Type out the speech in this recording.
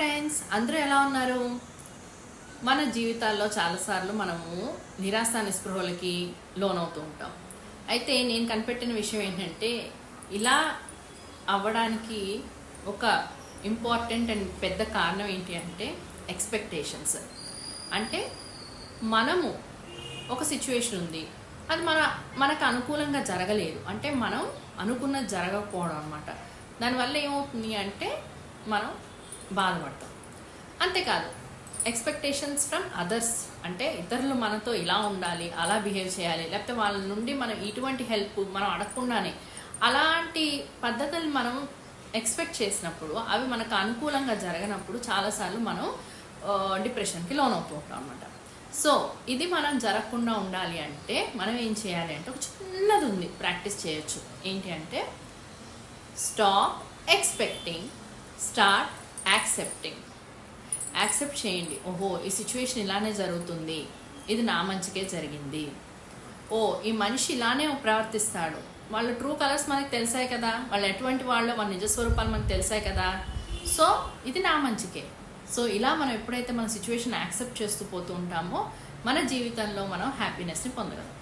Friends, అందరూ ఎలా ఉన్నారు? మన జీవితాల్లో చాలాసార్లు మనము నిరాశ నిస్పృహలకి లోనవుతూ ఉంటాం. అయితే నేను కనిపెట్టిన విషయం ఏంటంటే, ఇలా అవ్వడానికి ఒక ఇంపార్టెంట్ అండ్ పెద్ద కారణం ఏంటి అంటే ఎక్స్పెక్టేషన్స్. అంటే మనము ఒక సిచ్యువేషన్ ఉంది, అది మనకు అనుకూలంగా జరగలేదు, అంటే మనం అనుకున్నది జరగకపోవడం అనమాట. దానివల్ల ఏమవుతుంది అంటే మనం బాధపడతాం. అంతేకాదు, ఎక్స్పెక్టేషన్స్ ఫ్రమ్ అదర్స్, అంటే ఇతరులు మనతో ఇలా ఉండాలి, అలా బిహేవ్ చేయాలి, లేకపోతే వాళ్ళ నుండి మనం ఇటువంటి హెల్ప్ మనం అడగకుండానే అలాంటి పద్ధతులు మనం ఎక్స్పెక్ట్ చేసినప్పుడు అవి మనకు అనుకూలంగా జరగనప్పుడు చాలాసార్లు మనం డిప్రెషన్కి లోనవుతూ ఉంటాం అనమాట. సో ఇది మనం జరగకుండా ఉండాలి అంటే మనం ఏం చేయాలి అంటే, ఒక చిన్నది ఉంది, ప్రాక్టీస్ చేయొచ్చు. ఏంటి అంటే, stop expecting, start accepting. Accept చేయండి. ఓహో, ఈ సిచ్యువేషన్ ఇలానే జరుగుతుంది, ఇది నా మంచికే జరిగింది. ఈ మనిషి ఇలానే ప్రవర్తిస్తాడు, వాళ్ళ ట్రూ కలర్స్ మనకు తెలిసాయి కదా, వాళ్ళు ఎటువంటి వాళ్ళు, వాళ్ళ నిజస్వరూపాలు మనకు తెలిసాయి కదా, సో ఇది నా మంచికే. సో ఇలా మనం ఎప్పుడైతే మన సిచ్యువేషన్ యాక్సెప్ట్ చేస్తూ పోతూ ఉంటామో మన జీవితంలో మనం హ్యాపీనెస్ని పొందగలం.